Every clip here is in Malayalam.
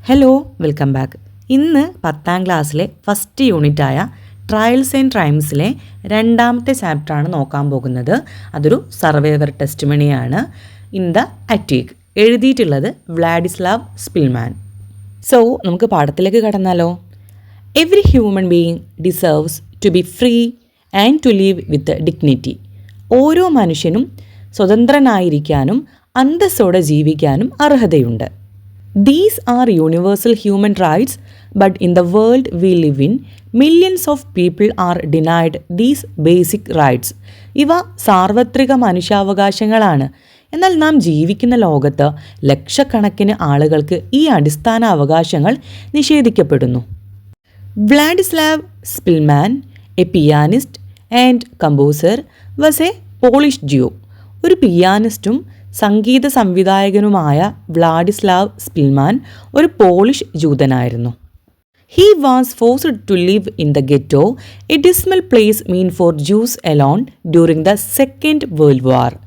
Hello, welcome back. ഇന്ന് 10ാം ക്ലാസ്സിലെ ഫസ്റ്റ് യൂണിറ്റായ ട്രയൽസ് ആൻഡ് റൈംസിലെ രണ്ടാമത്തെ ചാപ്റ്ററാണ് നോക്കാൻ പോകുന്നത്. അതൊരു സർവൈവർ ടെസ്റ്റ് മണിയാണ്. ഇൻ ദ അറ്റീക് എഴുതിയിട്ടുള്ളത് വ്ളാഡിസ്ലാവ് സ്പിൽമാൻ. സോ നമുക്ക് പാഠത്തിലേക്ക് കടന്നാലോ. Every human being deserves to be free and to live with dignity. ഓരോ മനുഷ്യനും സ്വതന്ത്രനായിരിക്കാനും അന്തസ്സോടെ ജീവിക്കാനും അർഹതയുണ്ട്. These are universal human rights, but in the world we live in, millions of people are denied these basic rights. ഇവ സാർവത്രിക മനുഷ്യാവകാശങ്ങളാണ്. എന്നാൽ നാം ജീവിക്കുന്ന ലോകത്ത് ലക്ഷക്കണക്കിന് ആളുകൾക്ക് ഈ അടിസ്ഥാന അവകാശങ്ങൾ നിഷേധിക്കപ്പെടുന്നു. Wladyslaw Szpilman, a pianist and composer, was a Polish Jew. ഒരു പിയാനിസ്റ്റും സംഗീത സംവിധായകനുമായ വ്ളാഡിസ്ലാവ് സ്പിൽമാൻ ഒരു പോളിഷ് ജൂതനായിരുന്നു. He was forced to live in the ghetto, a dismal place meant for Jews alone during the second world war.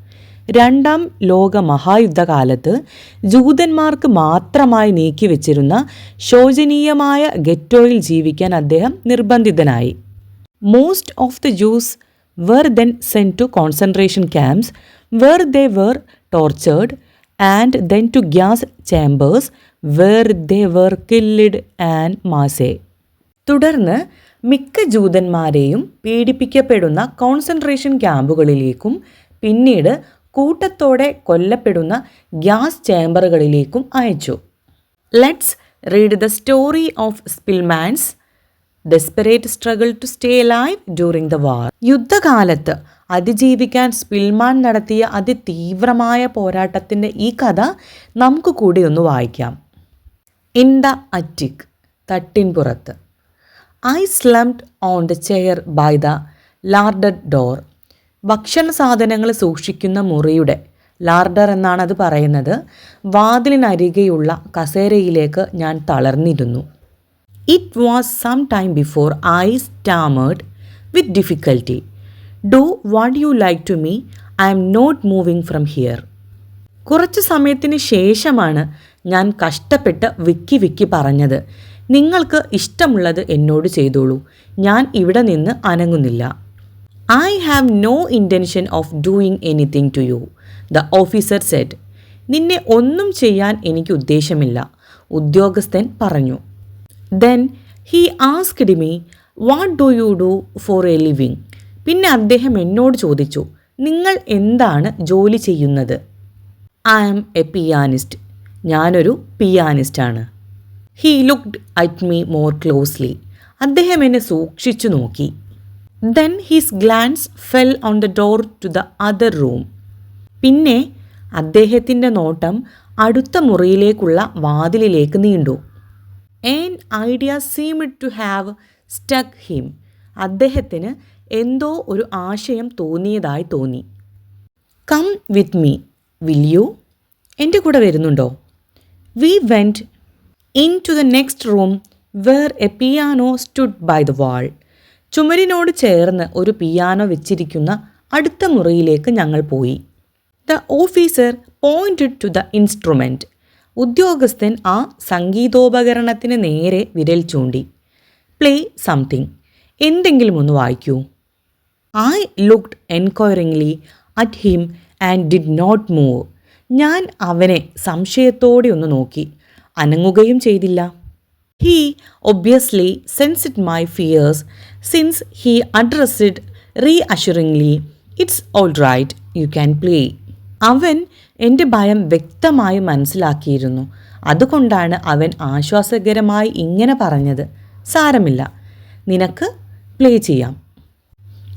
രണ്ടാം ലോക മഹായുദ്ധകാലത്ത് ജൂതന്മാർക്ക് മാത്രമായി നീക്കിവെച്ചിരുന്ന ശോചനീയമായ ഗെറ്റോയിൽ ജീവിക്കാൻ അദ്ദേഹം നിർബന്ധിതനായി. Most of the juice were then sent to concentration camps where they were tortured and then to gas chambers where they were killed en masse. തുടർന്ന് മിക്ക ജൂതന്മാരെയും പീഡിപ്പിക്കപ്പെടുന്ന കോൺസെൻട്രേഷൻ ക്യാമ്പുകളിലേക്കും പിന്നീട് കൂട്ടത്തോടെ കൊല്ലപ്പെടുന്ന ഗ്യാസ് ചേംബറുകളിലേക്കും അയച്ചു. Let's read the story of Szpilman's desperate struggle to stay alive during the war. യുദ്ധകാലത്ത് അതിജീവിക്കാൻ സ്പിൽമാൻ നടത്തിയ അതിതീവ്രമായ പോരാട്ടത്തിൻ്റെ ഈ കഥ നമുക്ക് കൂടി ഒന്ന് വായിക്കാം. ഇൻ ദ അറ്റിക്, തട്ടിൻപുറത്ത്. I slumped on the chair by the larder door. ഭക്ഷണ സാധനങ്ങൾ സൂക്ഷിക്കുന്ന മുറിയുടെ, ലാർഡർ എന്നാണ് അത് പറയുന്നത്, വാതിലിനരികെയുള്ള കസേരയിലേക്ക് ഞാൻ തളർന്നിരുന്നു. It was some time before I stammered with difficulty, "Do what you like to me, I am not moving from here." കുറച്ച് സമയത്തിന് ശേഷമാണ് ഞാൻ കഷ്ടപ്പെട്ട് വിക്കി പറഞ്ഞത്, നിങ്ങൾക്ക് ഇഷ്ടമുള്ളത് എന്നോട് ചെയ്തോളൂ, ഞാൻ ഇവിടെ നിന്ന് അനങ്ങുന്നില്ല. I have no intention of doing anything to you, the officer said. നിന്നെ ഒന്നും ചെയ്യാൻ എനിക്ക് ഉദ്ദേശമില്ല, ഉദ്യോഗസ്ഥൻ പറഞ്ഞു. Then he asked me, "What do you do for a living?" പിന്നെ അദ്ദേഹം എന്നോട് ചോദിച്ചു, നിങ്ങൾ എന്താണ് ജോലി ചെയ്യുന്നത്? I am a pianist. ഞാനൊരു പിയാനിസ്റ്റാണ്. He looked at me more closely. അദ്ദേഹം എന്നെ സൂക്ഷിച്ചു നോക്കി. Then his glance fell on the door to the other room. പിന്നെ അദ്ദേഹത്തിൻ്റെ നോട്ടം അടുത്ത മുറിയിലേക്കുള്ള വാതിലിലേക്ക് നീണ്ടു. An idea seemed to have struck him. അദ്ദേഹത്തിന് എന്തോ ഒരു ആശയം തോന്നിയതായി തോന്നി. Come with me, will you? എൻ്റെ കൂടെ വരുന്നുണ്ടോ? We went into the next room where a piano stood by the wall. ചുമരിനോട് ചേർന്ന് ഒരു പിയാനോ വെച്ചിരിക്കുന്ന അടുത്ത മുറിയിലേക്ക് ഞങ്ങൾ പോയി. The officer pointed to the instrument. ഉദ്യോഗസ്ഥൻ ആ സംഗീതോപകരണത്തിന് നേരെ വിരൽ ചൂണ്ടി. പ്ലേ സംതിങ്, എന്തെങ്കിലും ഒന്ന് വായിക്കൂ. I looked enquiringly at him and did not move. ഞാൻ അവനെ സംശയത്തോടെ ഒന്ന് നോക്കി, അനങ്ങുകയും ചെയ്തില്ല. He obviously sensed my fears since he addressed reassuringly, "it's all right, you can play." അവൻ എൻ്റെ ഭയം വ്യക്തമായി മനസ്സിലാക്കിയിരുന്നു. അതുകൊണ്ടാണ് അവൻ ആശ്വാസകരമായി ഇങ്ങനെ പറഞ്ഞത്, സാരമില്ല, നിനക്ക് പ്ലേ ചെയ്യാം.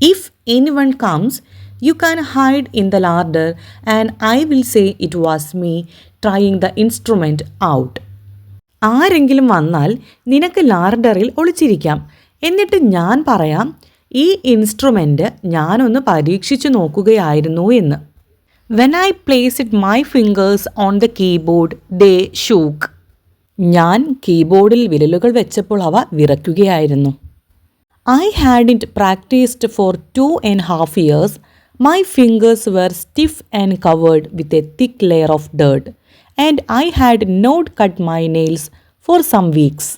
If anyone comes you can hide in the larder and I will say it was me trying the instrument out. ആരെങ്കിലും വന്നാൽ നിനക്ക് ലാർഡറിൽ ഒളിച്ചിരിക്കാം, എന്നിട്ട് ഞാൻ പറയാം, ഈ ഇൻസ്ട്രുമെൻറ്റ് ഞാനൊന്ന് പരീക്ഷിച്ചു നോക്കുകയായിരുന്നു എന്ന്. When I placed my fingers on the keyboard, they shook. ഞാൻ കീബോർഡിൽ വിരലുകൾ വെച്ചപ്പോൾ അവ വിറയ്ക്കുകയായിരുന്നു. I hadn't practiced for 2.5 years. My fingers were stiff and covered with a thick layer of dirt, and I had not cut my nails for some weeks.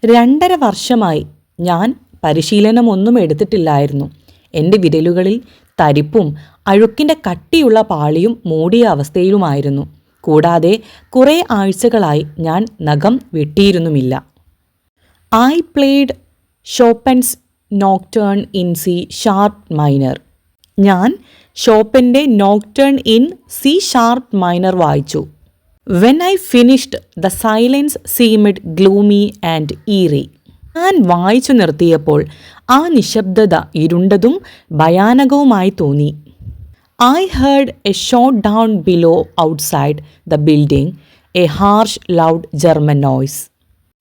2.5 വർഷമായി ഞാൻ പരിശീലനമൊന്നും എടുത്തിട്ടില്ലായിരുന്നു. എൻ്റെ വിരലുകളിൽ തരിപ്പും അഴുക്കിൻ്റെ കട്ടിയുള്ള പാളിയും മൂടിയ അവസ്ഥയിലുമായിരുന്നു. കൂടാതെ കുറേ ആഴ്ചകളായി ഞാൻ നഖം വെട്ടിയിരുന്നുമില്ല. I played Chopin's nocturne in C sharp minor. ഞാൻ ഷോപ്പൻ്റെ nocturne in C sharp minor വായിച്ചു. When I finished the silence seemed gloomy and eerie. ഞാൻ വായിച്ചു നിർത്തിയപ്പോൾ ആ നിശബ്ദത ഇരുണ്ടതും ഭയാനകവുമായി തോന്നി. I heard a shot down below outside the building, a harsh loud German noise.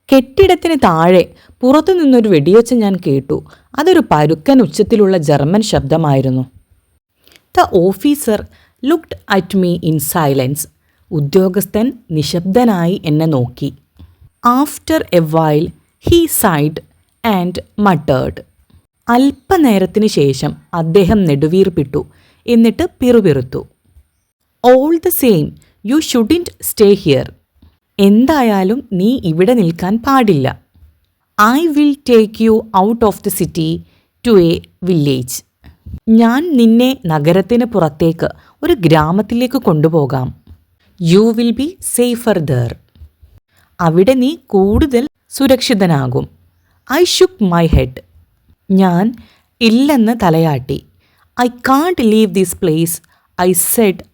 കെട്ടിടത്തിന് താഴെ പുറത്തു നിന്നൊരു വെടിയൊച്ച ഞാൻ കേട്ടു. അതൊരു പരുക്കൻ ഉച്ചത്തിലുള്ള ജർമ്മൻ ശബ്ദമായിരുന്നു. The officer looked at me in silence. ഉദ്യോഗസ്ഥൻ നിശബ്ദനായി എന്നെ നോക്കി. After a while he sighed and muttered. അല്പനേരത്തിന് ശേഷം അദ്ദേഹം നെടുവീർപ്പിട്ടു. എന്നിട്ട് പിറുപിറുത്തു. All the same you shouldn't stay here. എന്തായാലും നീ ഇവിടെ നിൽക്കാൻ പാടില്ല. I will take you out of the city to a village. ഞാൻ നിന്നെ നഗരത്തിന് പുറത്തേക്ക് ഒരു ഗ്രാമത്തിലേക്ക് കൊണ്ടുപോകാം. You will be safer there. അവിടെ നീ കൂടുതൽ സുരക്ഷിതനാകും. I shook my head. ഞാൻ ഇല്ലെന്ന് തലയാട്ടി. I can't leave this place, I said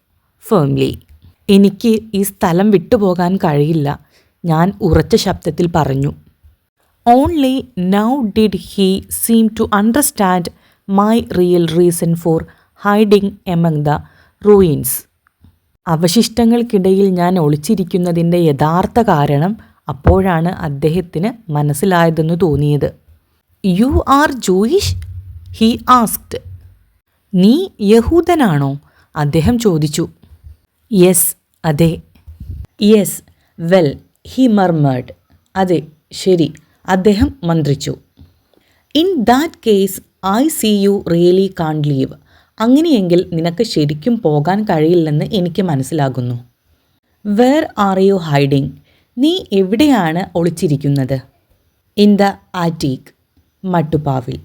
firmly. എനിക്ക് ഈ സ്ഥലം വിട്ടുപോകാൻ കഴിയില്ല, ഞാൻ ഉറച്ച ശബ്ദത്തിൽ പറഞ്ഞു. Only now did he seem to understand my real reason for hiding among the ruins. അവശിഷ്ടങ്ങൾക്കിടയിൽ ഞാൻ ഒളിച്ചിരിക്കുന്നതിൻ്റെ യഥാർത്ഥ കാരണം അപ്പോഴാണ് അദ്ദേഹത്തിന് മനസ്സിലായതെന്ന് തോന്നിയത്. You are Jewish, he asked. നീ യഹൂദനാണോ? അദ്ദേഹം ചോദിച്ചു. യെസ്, അതെ. Yes, well, he murmured. അതെ, ശരി, അദ്ദേഹം മന്ത്രിച്ചു. In that case I see you really can't leave. അങ്ങനെയെങ്കിൽ നിനക്ക് ശരിക്കും പോകാൻ കഴിയില്ലെന്ന് എനിക്ക് മനസ്സിലാകുന്നു. Where are you hiding? നീ എവിടെയാണ് ഒളിച്ചിരിക്കുന്നത്? ഇൻ ദ ആറ്റീക്, മട്ടുപ്പാവിൽ.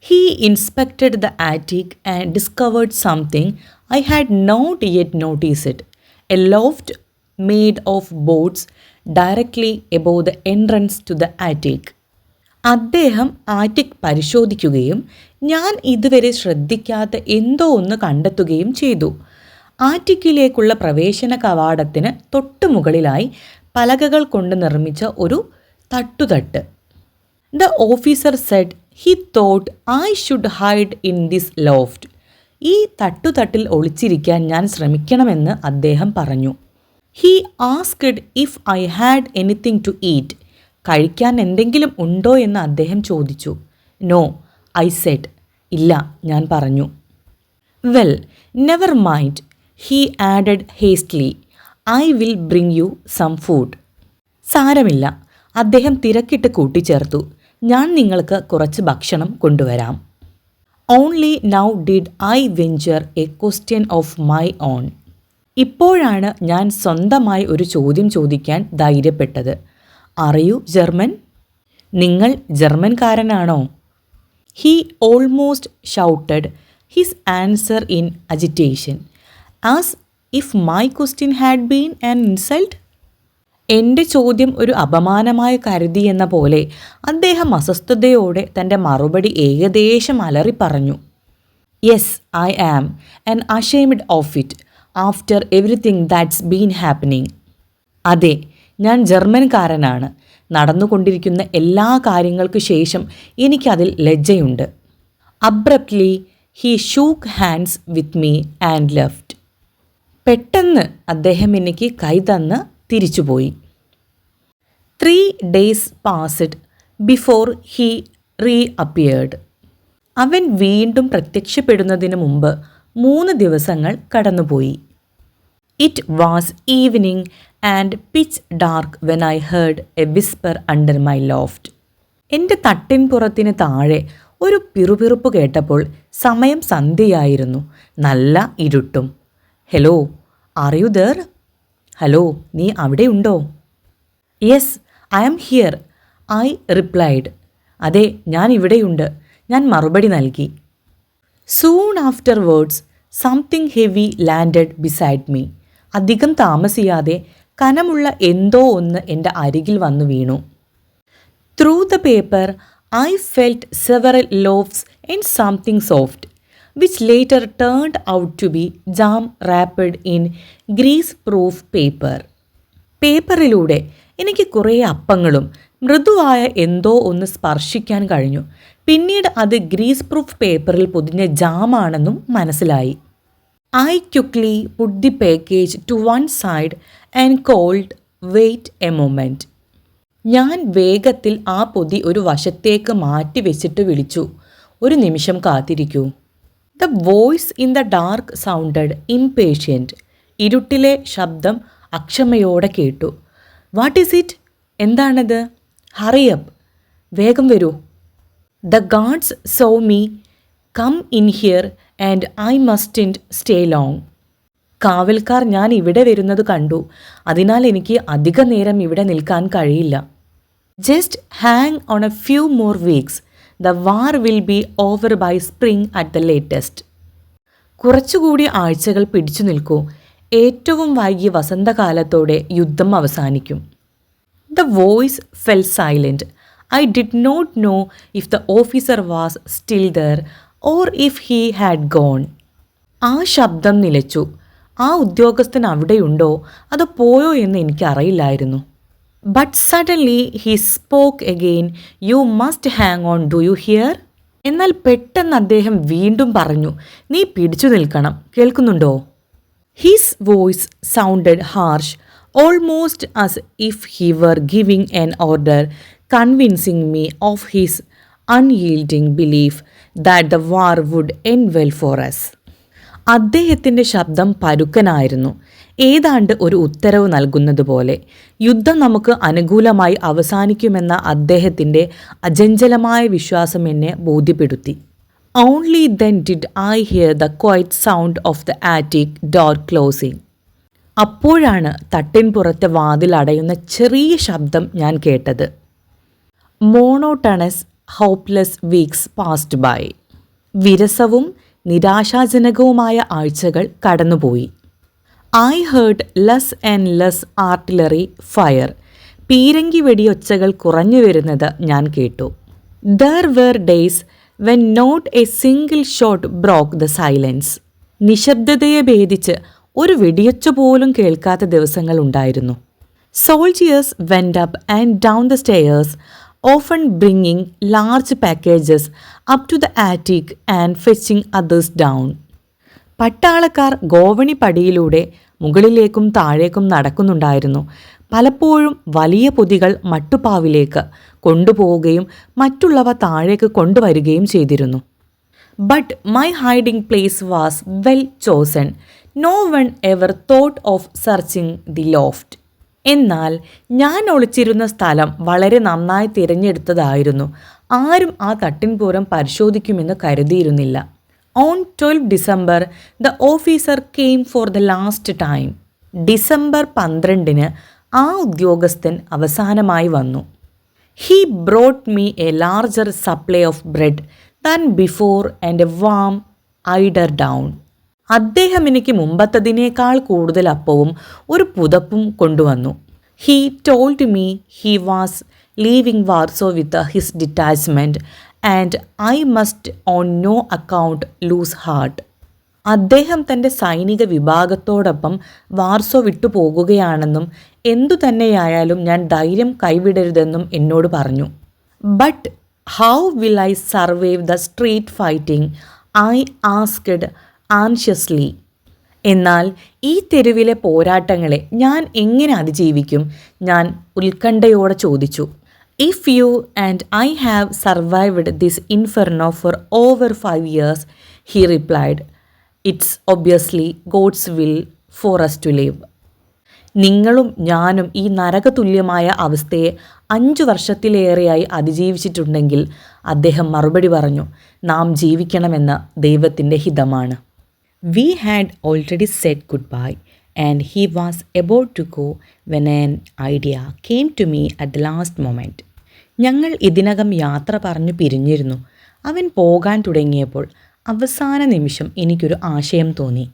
He inspected the attic and discovered something I had not yet noticed. A loft made of boards directly above the entrance to the attic. അദ്ദേഹം ആറ്റിക് പരിശോധിക്കുകയും ഞാൻ ഇതുവരെ ശ്രദ്ധിക്കാത്ത എന്തോ ഒന്ന് കണ്ടെത്തുകയും ചെയ്തു. ആറ്റിക്കിലേക്കുള്ള പ്രവേശന കവാടത്തിന് തൊട്ടു മുകളിലായി പലകകൾ കൊണ്ട് നിർമ്മിച്ച ഒരു തട്ടുതട്ട്. The officer said he thought I should hide in this loft. ഈ തട്ടുതട്ടിൽ ഒളിച്ചിരിക്കാൻ ഞാൻ ശ്രമിക്കണമെന്ന് അദ്ദേഹം പറഞ്ഞു. He asked if I had anything to eat. കഴിക്കാൻ എന്തെങ്കിലും ഉണ്ടോ എന്ന് അദ്ദേഹം ചോദിച്ചു. No, I said. ഇല്ല, ഞാൻ പറഞ്ഞു. Well, never mind, he added hastily. I will bring you some food. സാരമില്ല, അദ്ദേഹം തിരക്കിട്ട് കൂട്ടിച്ചേർത്തു. ഞാൻ നിങ്ങൾക്ക് കുറച്ച് ഭക്ഷണം കൊണ്ടുവരാം. Only now did I venture A question of my own. ഇപ്പോഴാണ് ഞാൻ സ്വന്തമായി ഒരു ചോദ്യം ചോദിക്കാൻ ധൈര്യപ്പെട്ടത്. R you German? നിങ്ങൾ ജർമ്മൻകാരനാണോ? He almost shouted his answer in agitation, as if my question had been an insult. എൻ്റെ ചോദ്യം ഒരു അപമാനമായി കരുതിയെന്ന പോലെ അദ്ദേഹം അസ്വസ്ഥതയോടെ തൻ്റെ മറുപടി ഏകദേശം അലറി പറഞ്ഞു. Yes, I am and ashamed of it after everything that's been happening. അതെ, ഞാൻ ജർമ്മൻകാരനാണ്. നടന്നുകൊണ്ടിരിക്കുന്ന എല്ലാ കാര്യങ്ങൾക്ക് ശേഷം എനിക്കതിൽ ലജ്ജയുണ്ട്. Abruptly he shook hands with me and left. പെട്ടെന്ന് അദ്ദേഹം എനിക്ക് കൈ തന്ന് തിരിച്ചുപോയി. 3 days passed before he reappeared. അവൻ വീണ്ടും പ്രത്യക്ഷപ്പെടുന്നതിന് മുമ്പ് 3 ദിവസങ്ങൾ കടന്നുപോയി. It was evening and pitch dark when I heard a whisper under my loft. എൻ്റെ തട്ടിൻപുറത്തിന് താഴെ ഒരു പിറുപിറുപ്പ് കേട്ടപ്പോൾ സമയം സന്ധ്യയായിരുന്നു. നല്ല ഇരുട്ടും. Hello, are you there? Hello, നീ അവിടെയുണ്ടോ? Yes, I am here, I replied. അതെ, ഞാൻ ഇവിടെയുണ്ട്, ഞാൻ മറുപടി നൽകി. Soon afterwards something heavy landed beside me. അധികം താമസിയാതെ കനമുള്ള എന്തോ ഒന്ന് എൻ്റെ അരികിൽ വന്നു വീണു. Through the paper I felt several loaves and something soft, which later turned out to be jam wrapped in grease-proof paper. പേപ്പറിലൂടെ എനിക്ക് കുറേ അപ്പങ്ങളും മൃദുവായ എന്തോ ഒന്ന് സ്പർശിക്കാൻ കഴിഞ്ഞു. പിന്നീട് അത് ഗ്രീസ് പ്രൂഫ് പേപ്പറിൽ പൊതിഞ്ഞ ജാമാണെന്നും മനസ്സിലായി. I quickly put the package to one side and called wait a moment. ഞാൻ വേഗത്തിൽ ആ പൊതി ഒരു വശത്തേക്ക് മാറ്റി വെച്ചിട്ട് വിളിച്ചു, ഒരു നിമിഷം കാത്തിരിക്കൂ. The voice in the dark sounded impatient. ഇരുട്ടിലെ ശബ്ദം അക്ഷമയോടെ കേട്ടു. What is it? എന്താണത്? ഹറിയപ്പ്, വേഗം വരൂ. The guards saw me come in here and I mustn't stay long. കാവൽക്കാർ ഞാൻ ഇവിടെ വരുന്നത് കണ്ടു, അതിനാൽ എനിക്ക് അധിക നേരം ഇവിടെ നിൽക്കാൻ കഴിയില്ല. Just hang on a few more weeks, the war will be over by spring at the latest. കുറച്ചുകൂടി ആഴ്ചകൾ പിടിച്ചു നിൽക്കൂ, ഏറ്റവും വൈകിയ വസന്തകാലത്തോടെ യുദ്ധം അവസാനിക്കും. The voice fell silent. I did not know if the officer was still there or if he had gone. ആ ശബ്ദം നിലച്ചു. ആ ഉദ്യോഗസ്ഥൻ അവിടെയുണ്ടോ അതോ പോയോ എന്ന് എനിക്കറിയില്ലായിരുന്നു. But suddenly he spoke again. You must hang on, do you hear? എന്നാൽ പെട്ടെന്ന് അദ്ദേഹം വീണ്ടും പറഞ്ഞു, നീ പിടിച്ചു നിൽക്കണം, കേൾക്കുന്നുണ്ടോ? His voice sounded harsh, almost as if he were giving an order, convincing me of his unyielding belief that the war would end well for us. അദ്ദേഹത്തിൻ്റെ ശബ്ദം പരുക്കനായിരുന്നു, ഏതാണ്ട് ഒരു ഉത്തരവ് നൽകുന്നത് പോലെ. യുദ്ധം നമുക്ക് അനുകൂലമായി അവസാനിക്കുമെന്ന അദ്ദേഹത്തിൻ്റെ അചഞ്ചലമായ വിശ്വാസം എന്നെ ബോധ്യപ്പെടുത്തി. Only then did I hear the quiet sound of the attic door closing. അപ്പോഴാണ് തട്ടിൻപുറത്തെ വാതിൽ അടയുന്ന ചെറിയ ശബ്ദം ഞാൻ കേട്ടത്. Monotonous hopeless weeks passed by. വിരസവും നിരാശാജനകവുമായ ആഴ്ചകൾ കടന്നുപോയി. I heard less and less artillery fire. പീരങ്കി വെടിയൊച്ചകൾ കുറഞ്ഞു വരുന്നത് ഞാൻ കേട്ടു. There were days when not a single shot broke the silence. നിശബ്ദതയെ ഭേദിച്ച് ഒരു വെടിയൊച്ച പോലും കേൾക്കാത്ത ദിവസങ്ങൾ ഉണ്ടായിരുന്നു. Soldiers went up and down the stairs, often bringing large packages up to the attic and fetching others down. പട്ടാളക്കാർ ഗോവണി പടിയിലൂടെ മുകളിലേക്കും താഴേക്കും നടക്കുന്നുണ്ടായിരുന്നു. പലപ്പോഴും വലിയ പൊതികൾ മട്ടുപ്പാവിലേക്ക് കൊണ്ടുപോവുകയും മറ്റുള്ളവ താഴേക്ക് കൊണ്ടുവരികയും ചെയ്തിരുന്നു. But my hiding place was well chosen. No one ever thought of searching the loft. എന്നാൽ ഞാൻ ഒളിച്ചിരുന്ന സ്ഥലം വളരെ നന്നായി തിരഞ്ഞെടുത്തതായിരുന്നു. ആരും ആ തട്ടിൻപുറം പരിശോധിക്കുമെന്ന് കരുതിയിരുന്നില്ല. On 12 December the officer came for the last time. December 12 ആ ഉദ്യോഗസ്ഥൻ അവസാനമായി വന്നു. He brought me a larger supply of bread than before and a warm eiderdown. അദ്ദേഹം എനിക്ക് മുമ്പത്തതിനേക്കാൾ കൂടുതൽ അപ്പവും ഒരു പുതപ്പും കൊണ്ടുവന്നു. He told me he was leaving Warsaw with his detachment and I must on no account lose heart. അദ്ദേഹം തൻ്റെ സൈനിക വിഭാഗത്തോടൊപ്പം വാർസോ വിട്ടുപോകുകയാണെന്നും എന്തു തന്നെയായാലും ഞാൻ ധൈര്യം കൈവിടരുതെന്നും എന്നോട് പറഞ്ഞു. But how will I survive the street fighting? I asked ആൻഷ്യസ്ലി. എന്നാൽ ഈ തെരുവിലെ പോരാട്ടങ്ങളെ ഞാൻ എങ്ങനെ അതിജീവിക്കും? ഞാൻ ഉത്കണ്ഠയോടെ ചോദിച്ചു. If you and I have survived this inferno for over 5 years, he replied, it's obviously God's will for us to live. നിങ്ങളും ഞാനും ഈ നരകതുല്യമായ അവസ്ഥയെ 5 വർഷത്തിലേറെയായി അതിജീവിച്ചിട്ടുണ്ടെങ്കിൽ, അദ്ദേഹം മറുപടി പറഞ്ഞു, നാം ജീവിക്കണമെന്ന് ദൈവത്തിൻ്റെ ഹിതമാണ്. We had already said goodbye, and he was about to go when an idea came to me at the last moment. ഞങ്ങൾ ഇതിനകം യാത്ര പറഞ്ഞു പിരിഞ്ഞിരുന്നു. അവൻ പോകാൻ തുടങ്ങിയപ്പോൾ അവസാന നിമിഷം എനിക്കൊരു ആശയം തോന്നി.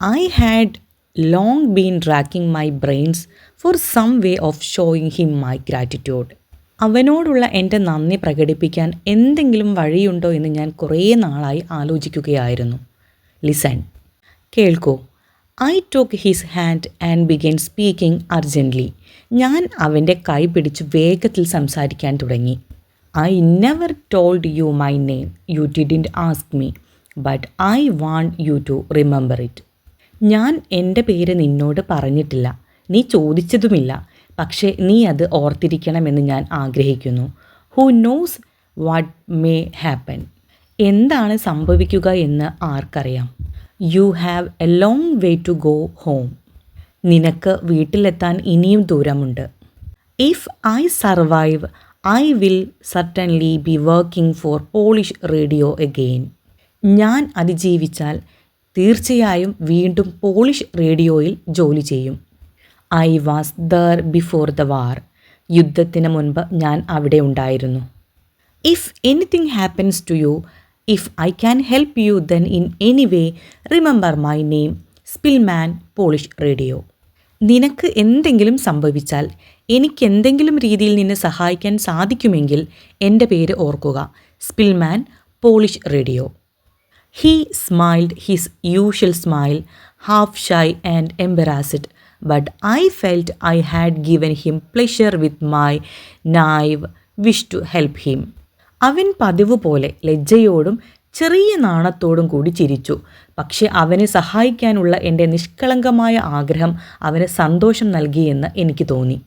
I had long been racking my brains for some way of showing him my gratitude. അവനോടുള്ള എൻ്റെ നന്ദി പ്രകടിപ്പിക്കാൻ എന്തെങ്കിലും വഴിയുണ്ടോ എന്ന് ഞാൻ കുറേ നാളായി ആലോചിക്കുകയായിരുന്നു. ലിസൺ, കേൾക്കൂ. I took his hand and began speaking urgently. ഞാൻ അവൻ്റെ കൈ പിടിച്ച് വേഗത്തിൽ സംസാരിക്കാൻ തുടങ്ങി. I never told you my name. You didn't ask me. But I want you to remember it. ഞാൻ എൻ്റെ പേര് നിന്നോട് പറഞ്ഞിട്ടില്ല. നീ ചോദിച്ചതുമില്ല. പക്ഷേ നീ അത് ഓർത്തിരിക്കണമെന്ന് ഞാൻ ആഗ്രഹിക്കുന്നു. Who knows what may happen? എന്താണ് സംഭവിക്കുക എന്ന് ആർക്കറിയാം? You have a long way to go home. നിനക്ക് വീട്ടിലെത്താൻ ഇനിയും ദൂരമുണ്ട്. If I survive, I will certainly be working for Polish radio again. ഞാൻ അതിജീവിച്ചാൽ തീർച്ചയായും വീണ്ടും പോളിഷ് റേഡിയോയിൽ ജോലി ചെയ്യും. I was there before the war. യുദ്ധത്തിന് മുൻപ് ഞാൻ അവിടെ ഉണ്ടായിരുന്നു. If anything happens to you, if I can help you then in any way, remember my name, Spillman, Polish Radio. നിനക്ക് എന്തെങ്കിലും സംഭവിച്ചാൽ, എനിക്കെന്തെങ്കിലും രീതിയിൽ നിന്നെ സഹായിക്കാൻ സാധിക്കുമെങ്കിൽ എൻ്റെ പേര് ഓർക്കുക. Szpilman, Polish radio. He smiled his usual smile, half shy and embarrassed, but I felt I had given him pleasure with my naive wish to help him. അവൻ പതിവ് പോലെ ലജ്ജയോടും ചെറിയ നാണത്തോടും കൂടി ചിരിച്ചു. പക്ഷെ അവനെ സഹായിക്കാനുള്ള എൻ്റെ നിഷ്കളങ്കമായ ആഗ്രഹം അവന് സന്തോഷം നൽകിയെന്ന് എനിക്ക് തോന്നി.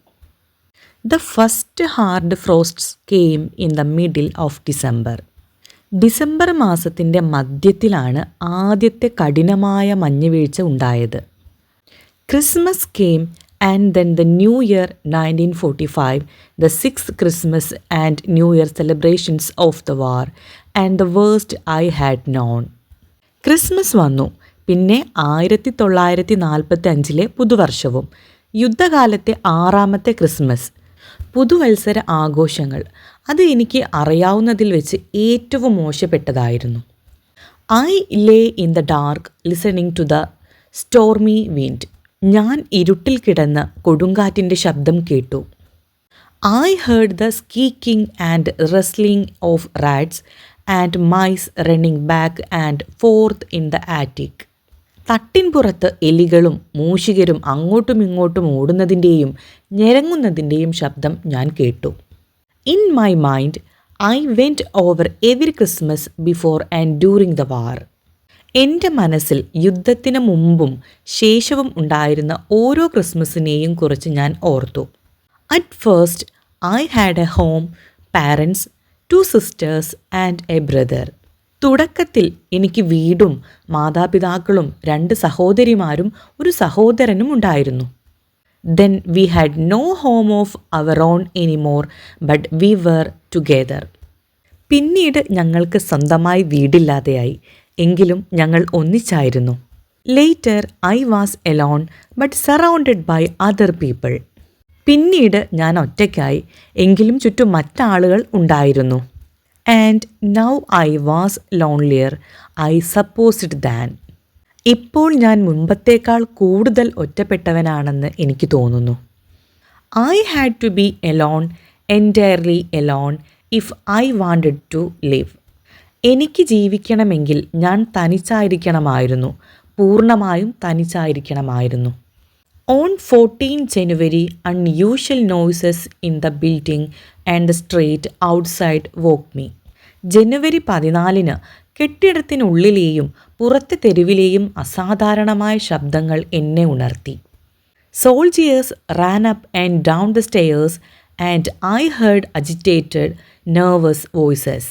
The first hard frosts came in the middle of December. December മാസത്തിൻ്റെ മധ്യത്തിലാണ് ആദ്യത്തെ കഠിനമായ മഞ്ഞുവീഴ്ച ഉണ്ടായത്. Christmas came and then the New Year 1945, the sixth Christmas and New Year celebrations of the war, and the worst I had known. Christmas വന്നു. പിന്നെ 1945 പുതുവർഷവും, യുദ്ധകാലത്തെ 6ാമത്തെ ക്രിസ്മസ്. പുതുവത്സര ആഘോഷങ്ങൾ, അത് എനിക്ക് അറിയാവുന്നതിൽ വെച്ച് ഏറ്റവും മോശപ്പെട്ടതായിരുന്നു. I lay in the dark listening to the stormy wind. ഞാൻ ഇരുട്ടിൽ കിടന്ന് കൊടുങ്കാറ്റിൻ്റെ ശബ്ദം കേട്ടു. I heard the squeaking and rustling of rats and mice running back and forth in the attic. തട്ടിൻപുറത്ത് എലികളും മൂഷികരും അങ്ങോട്ടും ഇങ്ങോട്ടും ഓടുന്നതിൻ്റെയും ഞെരങ്ങുന്നതിൻ്റെയും ശബ്ദം ഞാൻ കേട്ടു. In my mind, I went over every Christmas before and during the war. എൻ്റെ മനസ്സിൽ യുദ്ധത്തിന് മുമ്പും ശേഷവും ഉണ്ടായിരുന്ന ഓരോ ക്രിസ്മസിനെയും കുറിച്ച് ഞാൻ ഓർത്തു. At first, I had a home, parents, 2 sisters and a brother. തുടക്കത്തിൽ എനിക്ക് വീടും മാതാപിതാക്കളും 2 സഹോദരിമാരും ഒരു സഹോദരനും ഉണ്ടായിരുന്നു. Then we had no home of our own anymore, but we were together. പിന്നീട് ഞങ്ങൾക്ക് സ്വന്തമായി വീടില്ലാതെയായി, എങ്കിലും ഞങ്ങൾ ഒന്നിച്ചായിരുന്നു. Later I was alone but surrounded by other people. പിന്നീട് ഞാൻ ഒറ്റയ്ക്കായി, എങ്കിലും ചുറ്റും മറ്റാളുകൾ ഉണ്ടായിരുന്നു. And now I was lonelier, I supposed than. ഇപ്പോൾ ഞാൻ മുമ്പത്തേക്കാൾ കൂടുതൽ ഒറ്റപ്പെട്ടവനാണെന്ന് എനിക്ക് തോന്നുന്നു. I had to be alone, entirely alone, if I wanted to live. എനിക്ക് ജീവിക്കണമെങ്കിൽ ഞാൻ തനിച്ചായിരിക്കണമായിരുന്നു, പൂർണ്ണമായും തനിച്ചായിരിക്കണമായിരുന്നു. On 14 January, unusual noises in the building and the street outside woke me. ജനുവരി 14 കെട്ടിടത്തിനുള്ളിലെയും പുറത്തെ തെരുവിലെയും അസാധാരണമായ ശബ്ദങ്ങൾ എന്നെ ഉണർത്തി. Soldiers ran up and down the stairs and I heard agitated, nervous voices.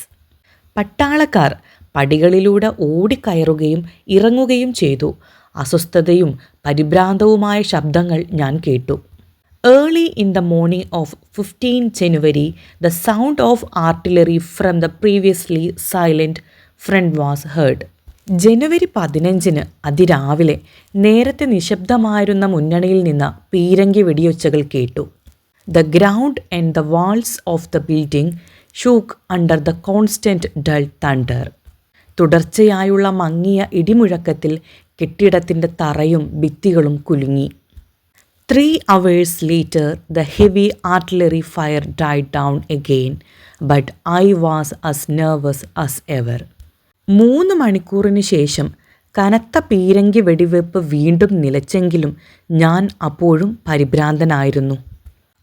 പട്ടാളക്കാർ പടികളിലൂടെ ഓടിക്കയറുകയും ഇറങ്ങുകയും ചെയ്തു. അസ്വസ്ഥതയും പരിഭ്രാന്തവുമായ ശബ്ദങ്ങൾ ഞാൻ കേട്ടു. Early in the morning of 15 January, the sound of artillery from the previously silent front was heard. ജനുവരി 15 അതിരാവിലെ നേരത്തെ നിശബ്ദമായിരുന്ന മുന്നണിയിൽ നിന്ന് പീരങ്കി വെടിയൊച്ചകൾ കേട്ടു. The ground and the walls of the building shook under the constant dull thunder. തുടർച്ചയായുള്ള മങ്ങിയ ഇടിമുഴക്കത്തിൽ കെട്ടിടത്തിൻ്റെ തറയും ഭിത്തികളും കുലുങ്ങി. 3 hours later, the heavy artillery fire died down again, but I was as nervous as ever. 3 മണിക്കൂറിന് ശേഷം കനത്ത പീരങ്കി വെടിവെപ്പ് വീണ്ടും നിലച്ചെങ്കിലും ഞാൻ അപ്പോഴും പരിഭ്രാന്തനായിരുന്നു.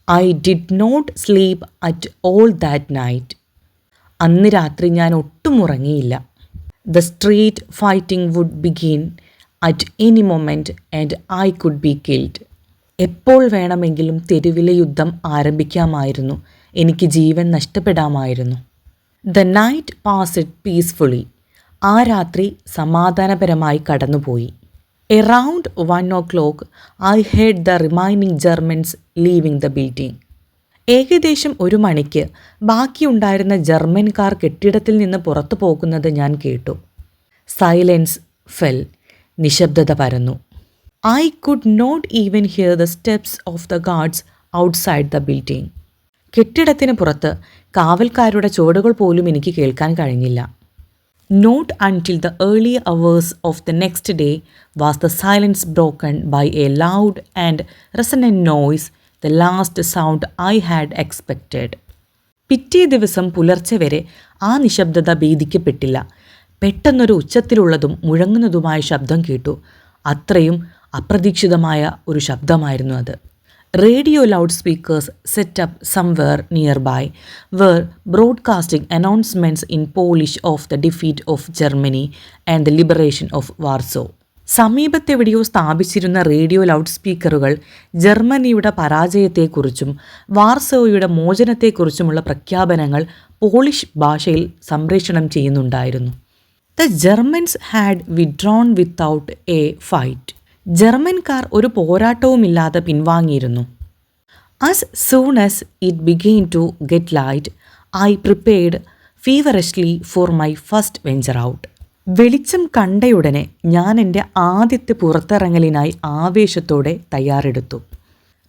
I did not sleep at all that night. അന്ന് രാത്രി ഞാൻ ഒട്ടും ഉറങ്ങിയില്ല. The street fighting would begin at any moment and I could be killed. എപ്പോൾ വേണമെങ്കിലും തെരുവിലെ യുദ്ധം ആരംഭിക്കാമായിരുന്നു. എനിക്ക് ജീവൻ നഷ്ടപ്പെടാമായിരുന്നു. The night passed peacefully. ആ രാത്രി സമാധാനപരമായി കടന്നുപോയി. Around 1 o'clock, I heard the remaining Germans leaving the building. ഏകദേശം 1 മണിക്ക് ബാക്കിയുണ്ടായിരുന്ന ജർമ്മൻകാർ കെട്ടിടത്തിൽ നിന്ന് പുറത്തു പോകുന്നത് ഞാൻ കേട്ടു. Silence fell. നിശബ്ദത പരന്നു. I could not even hear the steps of the guards outside the building. കെട്ടിടത്തിന് പുറത്ത് കാവൽക്കാരുടെ ചുവടുകൾ പോലും എനിക്ക് കേൾക്കാൻ കഴിഞ്ഞില്ല. Not until the early hours of the next day was the silence broken by a loud and resonant noise, the last sound I had expected. പിറ്റേ ദിവസം പുലർച്ചെ വരെ ആ നിശബ്ദത ഭേദിക്കപ്പെട്ടില്ല. പെട്ടെന്നൊരു ഉച്ചത്തിലുള്ളതും മുഴങ്ങുന്നതുമായ ശബ്ദം കേട്ടു. അത്രയും അപ്രതീക്ഷിതമായ ഒരു ശബ്ദമായിരുന്നു അത്. Radio loudspeakers set up somewhere nearby were broadcasting announcements in Polish of the defeat of Germany and the liberation of Warsaw. സമീപത്തെവിടെയോ സ്ഥാപിച്ചിരുന്ന റേഡിയോ ലൗഡ് സ്പീക്കറുകൾ ജർമ്മനിയുടെ പരാജയത്തെക്കുറിച്ചും വാർസോയുടെ മോചനത്തെക്കുറിച്ചുമുള്ള പ്രഖ്യാപനങ്ങൾ പോളിഷ് ഭാഷയിൽ സംപ്രേഷണം ചെയ്യുന്നുണ്ടായിരുന്നു. The Germans had withdrawn without a fight. ജർമ്മൻകാർ ഒരു പോരാട്ടവുമില്ലാതെ പിൻവാങ്ങിയിരുന്നു. As soon as it began to get light, I prepared feverishly for my first venture out. വെളിച്ചം കണ്ടയുടനെ ഞാൻ എൻ്റെ ആദ്യത്തെ പുറത്തിറങ്ങലിനായി ആവേശത്തോടെ തയ്യാറെടുത്തു.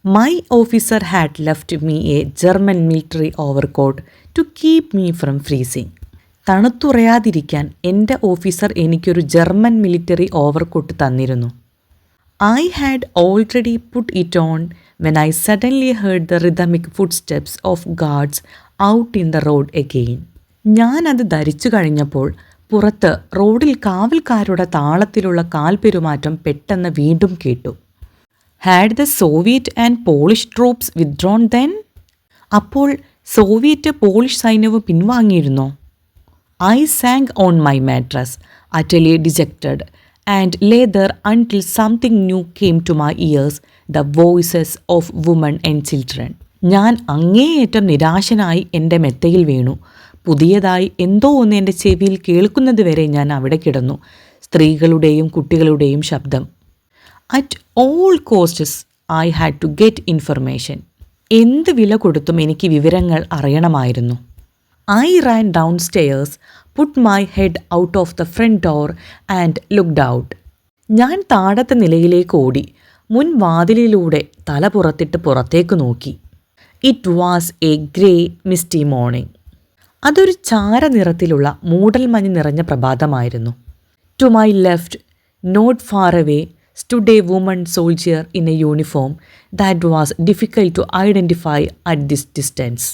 My officer had left me a German military overcoat to keep me from freezing. തണുത്തുറയാതിരിക്കാൻ എൻ്റെ ഓഫീസർ എനിക്കൊരു ജർമ്മൻ മിലിറ്ററി ഓവർകോട്ട് തന്നിരുന്നു. I had already put it on when I suddenly heard the rhythmic footsteps of guards out in the road again. ഞാൻ അത് ധരിച്ചു കഴിഞ്ഞപ്പോൾ പുറത്ത് റോഡിൽ കാവൽക്കാരുടെ താളത്തിലുള്ള കാൽപെരുമാറ്റം പെട്ടെന്ന് വീണ്ടും കേട്ടു. Had the Soviet and Polish troops withdrawn then? അപ്പോൾ സോവിയറ്റ് പോളിഷ് സൈന്യവും പിൻവാങ്ങിയിരുന്നോ? I sank on my mattress, utterly dejected, and lay there until something new came to my ears, the voices of women and children. ഞാൻ അങ്ങേയറ്റം നിരാശനായി എൻ്റെ മെത്തയിൽ വീണു. പുതിയതായി എന്തോ ഒന്ന് എൻ്റെ ചെവിയിൽ കേൾക്കുന്നത് വരെ ഞാൻ അവിടെ കിടന്നു. സ്ത്രീകളുടെയും കുട്ടികളുടെയും ശബ്ദം. At all costs, I had to get information. എന്ത് വില കൊടുത്തും എനിക്ക് വിവരങ്ങൾ അറിയണമായിരുന്നു. I ran downstairs, put my head out of the front door and looked out. ഞാൻ താഴത്തെ നിലയിലേക്ക് ഓടി മുൻവാതിലിലൂടെ തല പുറത്തിട്ട് പുറത്തേക്ക് നോക്കി. It was a grey, misty morning. അതൊരു ചാരനിറത്തിലുള്ള മൂടൽമഞ്ഞ് നിറഞ്ഞ പ്രഭാതമായിരുന്നു. To my left, not far away, stood a woman soldier in a uniform that was difficult to identify at this distance.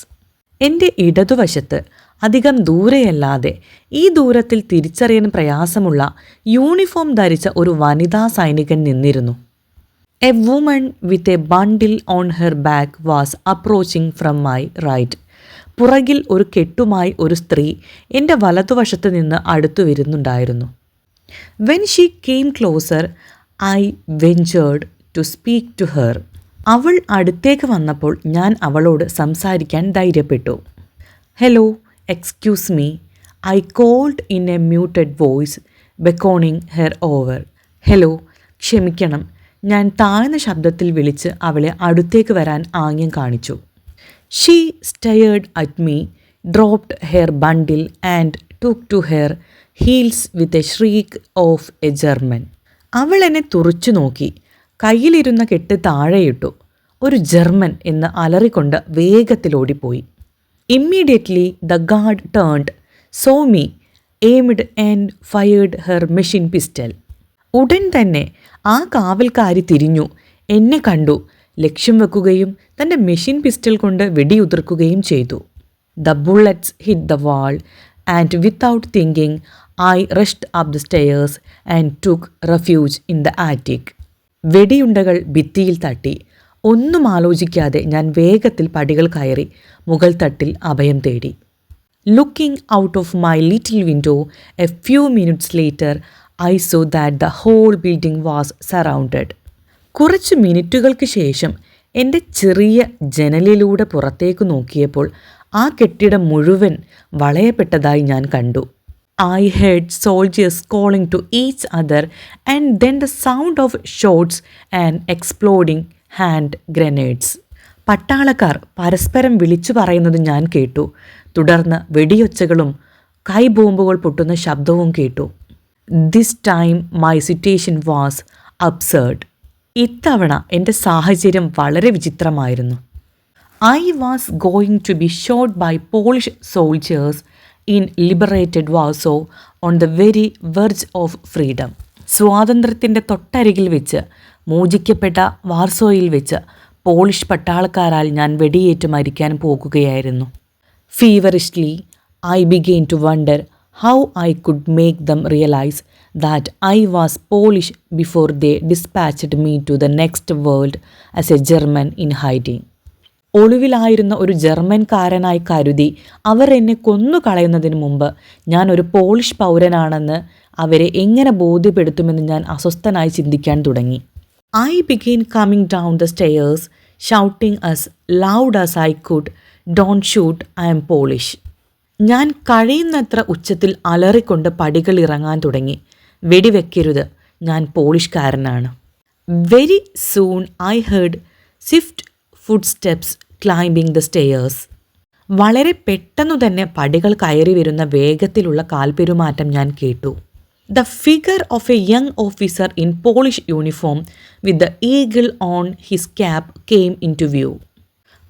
എൻ്റെ ഇടതുവശത്ത് അധികം ദൂരെയല്ലാതെ ഈ ദൂരത്തിൽ തിരിച്ചറിയാൻ പ്രയാസമുള്ള യൂണിഫോം ധരിച്ച ഒരു വനിതാ സൈനികൻ നിന്നിരുന്നു. A woman with a bundle on her back was approaching from my right. പുറകിൽ ഒരു കെട്ടുമായി ഒരു സ്ത്രീ എൻ്റെ വലതുവശത്ത് നിന്ന് അടുത്തു വരുന്നുണ്ടായിരുന്നു. When she came closer, I ventured to speak to her. അവൾ അടുത്തേക്ക് വന്നപ്പോൾ ഞാൻ അവളോട് സംസാരിക്കാൻ ധൈര്യപ്പെട്ടു. Hello, excuse me, I called in a muted voice, beckoning her over. Hello, ക്ഷമിക്കണം, ഞാൻ താഴ്ന്ന ശബ്ദത്തിൽ വിളിച്ച് അവളെ അടുത്തേക്ക് വരാൻ ആംഗ്യം കാണിച്ചു. She stared at me, dropped her bundle and took to her heels with a shriek of a German. അവൾ എന്നെ തുറച്ചു നോക്കി, കയ്യിലിരുന്ന കെട്ട് താഴെയിട്ടു. ഒരു ജർമ്മൻ എന്ന് അലറിക്കൊണ്ട് വേഗത്തിൽ ഓടിപ്പോയി. Immediately the guard turned, so me, aimed and fired her machine pistol. ഉടൻ തന്നെ ആ കാവൽക്കാരി തിരിഞ്ഞു, എന്നെ കണ്ടു, ലക്ഷ്യം വെക്കുകയും തൻ്റെ മെഷീൻ പിസ്റ്റൽ കൊണ്ട് വെടിയുതിർക്കുകയും ചെയ്തു. The bullets hit the wall and without thinking I rushed up the stairs and took refuge in the attic. വെടിയുണ്ടകൾ ഭിത്തിയിൽ തട്ടി. ഒന്നും ആലോചിക്കാതെ ഞാൻ വേഗത്തിൽ പടികൾ കയറി മുകൾ തട്ടിൽ അഭയം തേടി. Looking out of my little window a few minutes later I saw that the whole building was surrounded. കുറച്ച് മിനിറ്റുകൾക്ക് ശേഷം എൻ്റെ ചെറിയ ജനലിലൂടെ പുറത്തേക്ക് നോക്കിയപ്പോൾ ആ കെട്ടിടം മുഴുവൻ വളയപ്പെട്ടതായി ഞാൻ കണ്ടു. I heard soldiers calling to each other and then the sound of shots and exploding hand grenades. പട്ടാളക്കാർ പരസ്പരം വിളിച്ചു പറയുന്നത് ഞാൻ കേട്ടു. തുടർന്ന് വെടിയൊച്ചകളും കൈബോംബുകൾ പൊട്ടുന്ന ശബ്ദവും കേട്ടു. This time my situation was absurd. ഇത്തവണ എൻ്റെ സാഹചര്യം വളരെ വിചിത്രമായിരുന്നു. I was going to be shot by Polish soldiers in liberated Warsaw on the very verge of freedom. സ്വാതന്ത്ര്യത്തിൻ്റെ തൊട്ടരികിൽ വെച്ച്, മോചിക്കപ്പെട്ട വാർസോയിൽ വെച്ച് പോളിഷ് പട്ടാളക്കാരാൽ ഞാൻ വെടിയേറ്റ് മരിക്കാൻ പോകുകയായിരുന്നു. Feverishly I began to wonder how I could make them realize that I was Polish before they dispatched me to the next world as a German in hiding. ഒളിവിലായിരുന്ന ഒരു ജർമ്മൻകാരനായി കരുതി അവർ എന്നെ കൊന്നുകളയുന്നതിന് മുമ്പ് ഞാൻ ഒരു പോളിഷ് പൗരനാണെന്ന് അവരെ എങ്ങനെ ബോധ്യപ്പെടുത്തുമെന്ന് ഞാൻ അസ്വസ്ഥനായി ചിന്തിക്കാൻ തുടങ്ങി. I began coming down the stairs, shouting as loud as I could, "Don't shoot, I am Polish." ഞാൻ കഴിയുന്നത്ര ഉച്ചത്തിൽ അലറിക്കൊണ്ട് പടികൾ ഇറങ്ങാൻ തുടങ്ങി. വെടിവെക്കരുത്, ഞാൻ പോളിഷ്കാരനാണ്. Very soon I heard swift footsteps climbing the stairs. വളരെ പെട്ടെന്നു തന്നെ പടികൾ കയറി വരുന്ന വേഗത്തിലുള്ള കാൽപെരുമാറ്റം ഞാൻ കേട്ടു. The figure of a young officer in Polish uniform with the eagle on his cap came into view.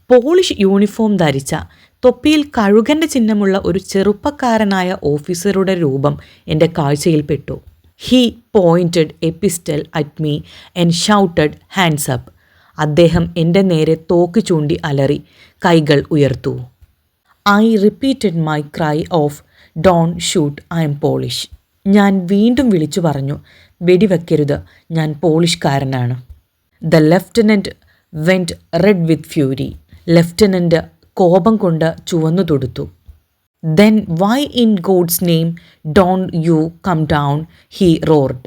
Polish uniform ധരിച്ച, തൊപ്പിയിൽ കഴുകൻ്റെ ചിഹ്നമുള്ള ഒരു ചെറുപ്പക്കാരനായ ഓഫീസറുടെ രൂപം എൻ്റെ കാഴ്ചയിൽപ്പെട്ടു. He pointed a pistol at me and shouted hands up. അദ്ദേഹം എൻ്റെ നേരെ തോക്ക് ചൂണ്ടി അലറി, കൈകൾ ഉയർത്തു. I repeated my cry of "don't shoot, I'm Polish." ഞാൻ വീണ്ടും വിളിച്ചു പറഞ്ഞു, വെടിവെക്കരുത്, ഞാൻ പോളിഷ്കാരനാണ്. The lieutenant went red with fury. Lieutenant കോപം കൊണ്ട് ചുവന്നു തൊടുത്തു. "Then why in God's name don't you come down?" he roared.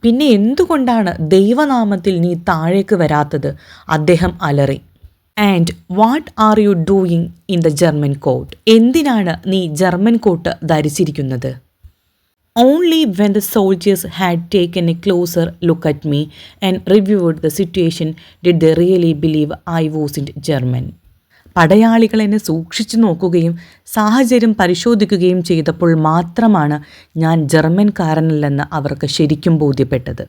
പിന്നെ എന്തുകൊണ്ടാണ് ദൈവനാമത്തിൽ നീ താഴേക്ക് വരാത്തത്? അദ്ദേഹം അലറി. "And what are you doing in the German coat?" എന്തിനാണ് നീ ജർമ്മൻ കോട്ട് ധരിച്ചിരിക്കുന്നത്? Only when the soldiers had taken a closer look at me and reviewed the situation did they really believe I wasn't German. പടയാളികൾ എന്നെ സൂക്ഷിച്ചു നോക്കുകയും സാഹചര്യം പരിശോധിക്കുകയും ചെയ്തപ്പോൾ മാത്രമാണ് ഞാൻ ജർമ്മൻകാരനല്ലെന്ന് അവർക്ക് ശരിക്കും ബോധ്യപ്പെട്ടത്.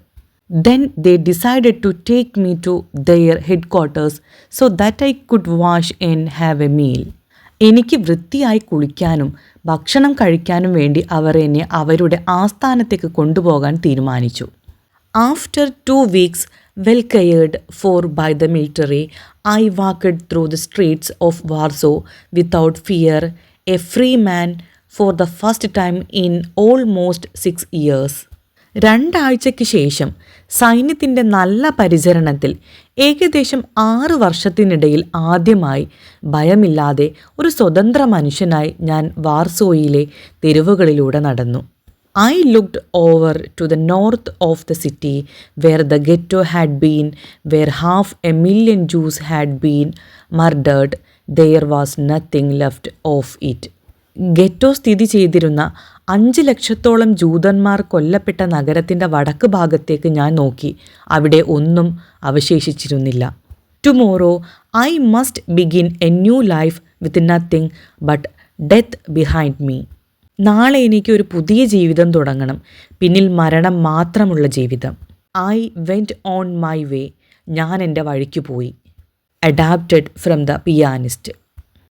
Then they decided to take me to their headquarters so that I could wash and have a meal. എനിക്ക് വൃത്തിയായി കുളിക്കാനും ഭക്ഷണം കഴിക്കാനും വേണ്ടി അവർ എന്നെ അവരുടെ ആസ്ഥാനത്തേക്ക് കൊണ്ടുപോകാൻ തീരുമാനിച്ചു. After 2 weeks, well cared for by the military, I walked through the streets of Warsaw without fear, a free man for the first time in almost 6 years. 2 ആഴ്ചയ്ക്ക് ശേഷം സൈന്യത്തിൻ്റെ നല്ല പരിചരണത്തിൽ ഏകദേശം 6 വർഷത്തിനിടയിൽ ആദ്യമായി ഭയമില്ലാതെ ഒരു സ്വതന്ത്ര മനുഷ്യനായി ഞാൻ വാർസോയിലെ തെരുവുകളിലൂടെ നടന്നു. I looked over to the north of the city where the ghetto had been, where 500,000 Jews had been murdered. There was nothing left of it. ഗെറ്റോ സ്ഥിതി ചെയ്തിരുന്ന 5 ലക്ഷത്തോളം ജൂതന്മാർ കൊല്ലപ്പെട്ട നഗരത്തിൻ്റെ വടക്ക് ഭാഗത്തേക്ക് ഞാൻ നോക്കി. അവിടെ ഒന്നും അവശേഷിച്ചിരുന്നില്ല. Tomorrow I must begin a new life with nothing but death behind me. നാളെ എനിക്കൊരു പുതിയ ജീവിതം തുടങ്ങണം, പിന്നിൽ മരണം മാത്രമുള്ള ജീവിതം. I went on my way. ഞാൻ എൻ്റെ വഴിക്ക് പോയി. Adapted from the pianist.